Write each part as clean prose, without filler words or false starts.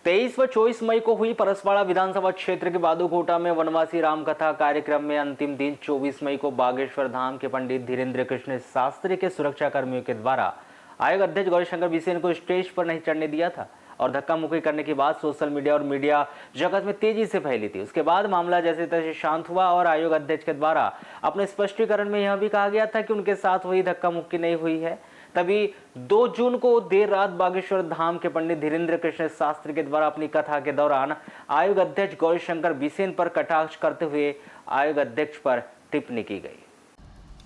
23 व 24 मई को हुई परसवाड़ा विधानसभा क्षेत्र के बादूकोटा में वनवासी रामकथा कार्यक्रम में अंतिम दिन 24 मई को बागेश्वर धाम के पंडित धीरेन्द्र कृष्ण शास्त्री के सुरक्षा कर्मियों के द्वारा आयोग अध्यक्ष गौरीशंकर बिसेन को स्टेज पर नहीं चढ़ने दिया था और धक्का मुक्की करने की बात सोशल मीडिया और मीडिया जगत में तेजी से फैली थी। उसके बाद मामला जैसे तैसे शांत हुआ और आयोग अध्यक्ष के द्वारा अपने स्पष्टीकरण में यह भी कहा गया था कि उनके साथ वही धक्का मुक्की नहीं हुई है। तभी 2 जून को देर रात बागेश्वर धाम के पंडित धीरेन्द्र कृष्ण शास्त्री के द्वारा अपनी कथा के दौरान आयोग अध्यक्ष गौरीशंकर बिसेन पर कटाक्ष करते हुए आयोग अध्यक्ष पर टिप्पणी की गई।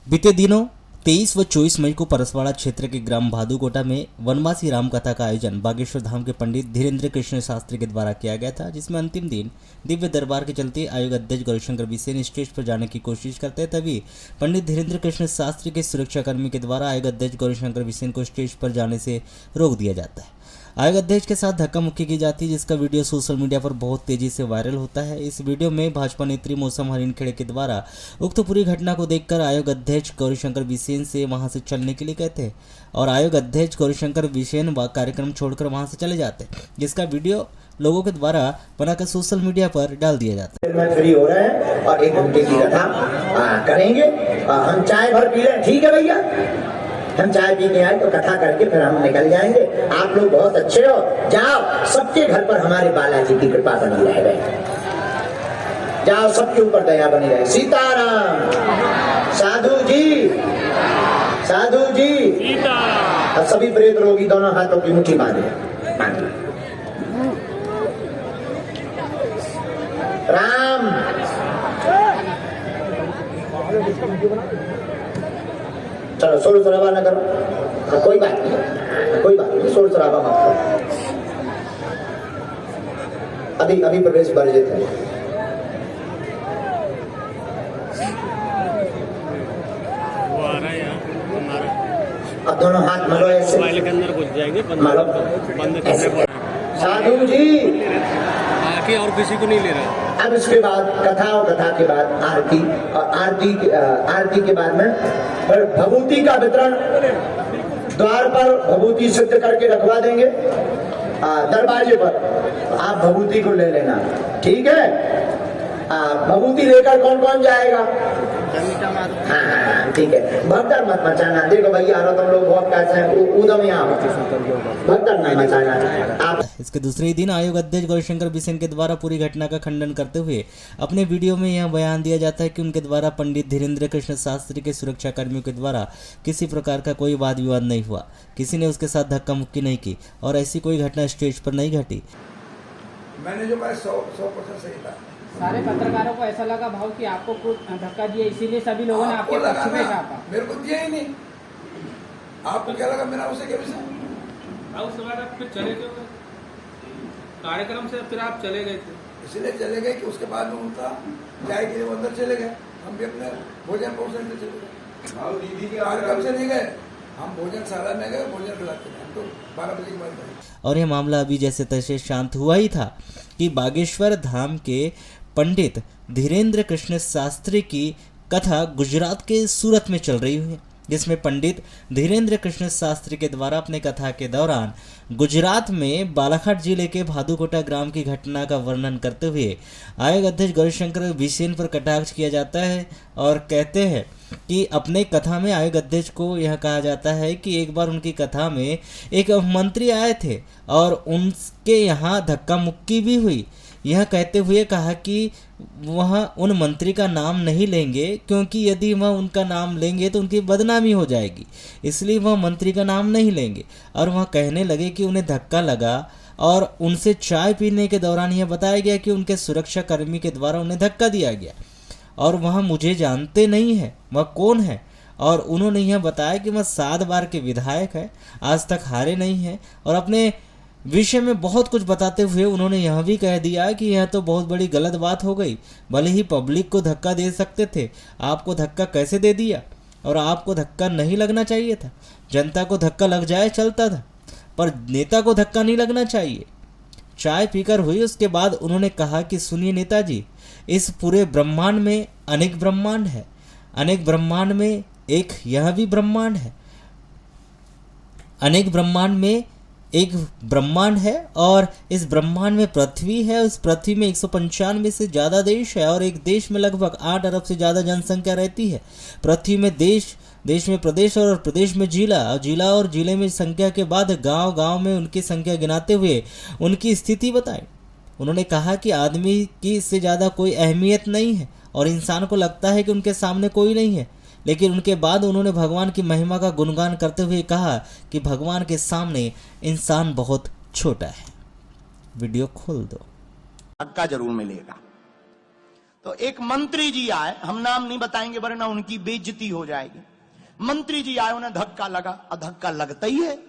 बीते दिनों 23 व 24 मई को परसवाड़ा क्षेत्र के ग्राम भादूकोटा में वनवासी रामकथा का आयोजन बागेश्वर धाम के पंडित धीरेन्द्र कृष्ण शास्त्री के द्वारा किया गया था, जिसमें अंतिम दिन दिव्य दरबार के चलते आयोग अध्यक्ष गौरीशंकर बिसेन स्टेज पर जाने की कोशिश करते तभी पंडित धीरेन्द्र कृष्ण शास्त्री के सुरक्षाकर्मी के द्वारा आयोग अध्यक्ष गौरीशंकर बिसेन को स्टेज पर जाने से रोक दिया जाता है। आयोग अध्यक्ष के साथ धक्का मुक्की की जाती है, जिसका वीडियो सोशल मीडिया पर बहुत तेजी से वायरल होता है। इस वीडियो में भाजपा नेत्री मौसम हरिणखेड़े के द्वारा उक्त पूरी घटना को देखकर आयोग अध्यक्ष गौरीशंकर बिसेन से वहां से चलने के लिए कहते हैं और आयोग अध्यक्ष गौरीशंकर बिसेन कार्यक्रम छोड़कर वहां से चले जाते हैं, जिसका वीडियो लोगों के द्वारा बनाकर सोशल मीडिया पर डाल दिया जाता है। फ्री हो रहे हैं और 1 घंटे की कथा करेंगे। हम चाय भर पी रहे, ठीक है भैया, हम चाय पी के आए तो कथा करके फिर हम निकल जाएंगे। आप लोग बहुत अच्छे हो, जाओ, सबके घर पर हमारे बालाजी की कृपा बनी रहे, जाओ, सबके ऊपर दया बनी रहे। सीताराम। साधु जी, साधु जी, अब सभी प्रेत रोगी दोनों हाथों की मुट्ठी बांधे। राम। चलो, शोर शराबा न करो, कोई बात नहीं, कोई बात नहीं, शोर शराबा मत करो। अभी प्रवेश वर्जित है। अब दोनों हाथ मलो ऐसे, के अंदर घुस जाएंगे, मलो ऐसे। साधु जी आके और किसी को नहीं ले रहा। अब इसके बाद कथा और कथा के बाद आरती और आरती के बाद में भभूति का वितरण द्वार पर भभूति सिद्ध करके रखवा देंगे दरवाजे पर। आप भभूति को ले लेना, ठीक है। भभूति लेकर कौन कौन जाएगा? हाँ, ठीक है। भगदड़ मत मचाना। देखो भैया, तुम लोग बहुत कैसे हैं, उदम यहाँ भगदड़ नहीं मचाना आप। इसके दूसरे ही दिन आयोग अध्यक्ष गौरीशंकर बिसेन के द्वारा पूरी घटना का खंडन करते हुए अपने वीडियो में यह बयान दिया जाता है कि उनके द्वारा पंडित धीरेन्द्र कृष्ण शास्त्री के सुरक्षा कर्मियों के द्वारा किसी प्रकार का कोई वाद विवाद नहीं हुआ, किसी ने उसके साथ धक्का मुक्की नहीं की और ऐसी कोई घटना स्टेज पर नहीं घटी। मैंने जो कहा 100% सही था। सारे पत्रकारों को ऐसा लगा भाव कि आपको कुछ धक्का दिया, इसीलिए सभी लोगों ने आपके पक्ष में कहा। मेरे को दिया ही नहीं। आपको क्या लगा मेरा उसे क्या विषय? उसके बाद आप फिर चले गए कार्यक्रम से, फिर आप चले गए थे। इसलिए चले गए कि उसके बाद में उनका चाय के लिए अंदर चले गए, हम भी अपने भोजन पहुंचने से चले गए। दीदी के कार्यक्रम से नहीं गए, हम भोजनशाला में गए, भोजन खिलाते हैं। हम तो 12 बजे के बाद गए। और यह मामला अभी जैसे तैसे शांत हुआ ही था कि बागेश्वर धाम के पंडित धीरेन्द्र कृष्ण शास्त्री की कथा गुजरात के सूरत में चल रही है, जिसमें पंडित धीरेन्द्र कृष्ण शास्त्री के द्वारा अपने कथा के दौरान गुजरात में बालाघाट जिले के भादूकोटा ग्राम की घटना का वर्णन करते हुए आयोग अध्यक्ष गौरीशंकर बिसेन पर कटाक्ष किया जाता है और कहते हैं कि अपने कथा में आयोग अध्यक्ष को यह कहा जाता है कि एक बार उनकी कथा में एक मंत्री आए थे और उनके यहाँ धक्का मुक्की भी हुई। यह कहते हुए कहा कि वह उन मंत्री का नाम नहीं लेंगे, क्योंकि यदि वह उनका नाम लेंगे तो उनकी बदनामी हो जाएगी, इसलिए वह मंत्री का नाम नहीं लेंगे। और वह कहने लगे कि उन्हें धक्का लगा और उनसे चाय पीने के दौरान यह बताया गया कि उनके सुरक्षा कर्मी के द्वारा उन्हें धक्का दिया गया और वह मुझे जानते नहीं है, वह कौन है। और उन्होंने यह बताया कि वह 7 बार के विधायक है, आज तक हारे नहीं है। और अपने विषय में बहुत कुछ बताते हुए उन्होंने यह भी कह दिया कि यह तो बहुत बड़ी गलत बात हो गई, भले ही पब्लिक को धक्का दे सकते थे, आपको धक्का कैसे दे दिया, और आपको धक्का नहीं लगना चाहिए था। जनता को धक्का लग जाए चलता था, पर नेता को धक्का नहीं लगना चाहिए। चाय पीकर हुई। उसके बाद उन्होंने कहा कि सुनिए नेताजी, इस पूरे ब्रह्मांड में अनेक ब्रह्मांड है, अनेक ब्रह्मांड में एक यह भी ब्रह्मांड है, अनेक ब्रह्मांड में एक ब्रह्मांड है और इस ब्रह्मांड में पृथ्वी है। उस पृथ्वी में 195 से ज़्यादा देश है और एक देश में लगभग 8 अरब से ज़्यादा जनसंख्या रहती है। पृथ्वी में देश में प्रदेश और प्रदेश में जिला और जिले में संख्या के बाद गांव में उनकी संख्या गिनाते हुए उनकी स्थिति बताई। उन्होंने कहा कि आदमी की इससे ज़्यादा कोई अहमियत नहीं है और इंसान को लगता है कि उनके सामने कोई नहीं है, लेकिन उनके बाद उन्होंने भगवान की महिमा का गुणगान करते हुए कहा कि भगवान के सामने इंसान बहुत छोटा है। वीडियो खोल दो। धक्का जरूर मिलेगा। तो एक मंत्री जी आए, हम नाम नहीं बताएंगे वरना उनकी बेइज्जती हो जाएगी। मंत्री जी आए, उन्हें धक्का लगा और धक्का लगता ही है।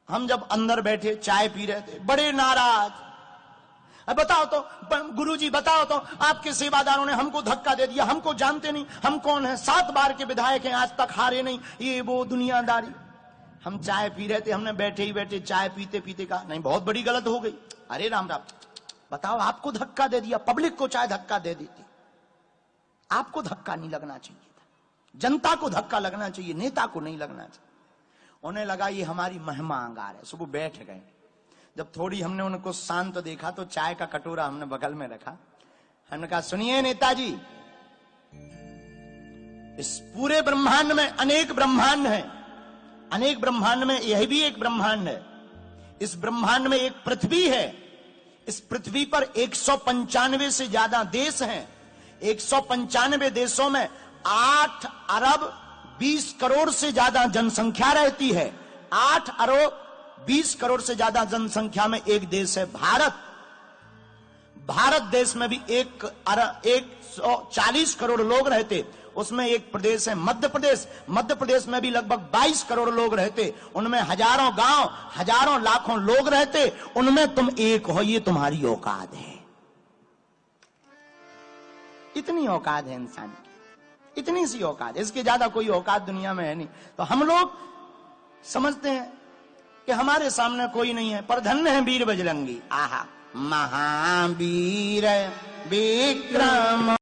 हम जब अंदर बैठे चाय पी रहे थे, बड़े नाराज, बताओ तो गुरुजी बताओ तो आपके सेवादारों ने हमको धक्का दे दिया, हमको जानते नहीं, हम कौन है, 7 बार के विधायक हैं, आज तक हारे नहीं, ये वो दुनियादारी। हम चाय पी रहे थे, हमने बैठे ही बैठे चाय पीते पीते कहा नहीं बहुत बड़ी गलत हो गई। अरे राम राम, बताओ आपको धक्का दे दिया, पब्लिक को चाहे धक्का दे देती, आपको धक्का नहीं लगना चाहिए था, जनता को धक्का लगना चाहिए, नेता को नहीं लगना चाहिए। उन्हें लगा ये हमारी महिमा अंगार है, सुबह बैठ गए। जब थोड़ी हमने उनको शांत देखा तो चाय का कटोरा हमने बगल में रखा। हमने कहा सुनिए नेताजी, इस पूरे ब्रह्मांड में अनेक ब्रह्मांड हैं, अनेक ब्रह्मांड में यह भी एक ब्रह्मांड है। इस ब्रह्मांड में एक पृथ्वी है, इस पृथ्वी पर 195 से ज्यादा देश हैं। 195 देशों में 8 अरब 20 करोड़ से ज्यादा जनसंख्या रहती है। 8 अरब 20 करोड़ से ज्यादा जनसंख्या में एक देश है भारत। भारत देश में भी 140 करोड़ लोग रहते, उसमें एक प्रदेश है मध्य प्रदेश। मध्य प्रदेश में भी लगभग 22 करोड़ लोग रहते, उनमें हजारों गांव, हजारों लाखों लोग रहते, उनमें तुम एक हो, ये तुम्हारी औकात है। इतनी औकात है इंसान की, इतनी सी औकात, इसके ज्यादा कोई औकात दुनिया में है नहीं। तो हम लोग समझते हैं कि हमारे सामने कोई नहीं है, पर धन्य है वीर बजरंगी। आहा, महावीर विक्रम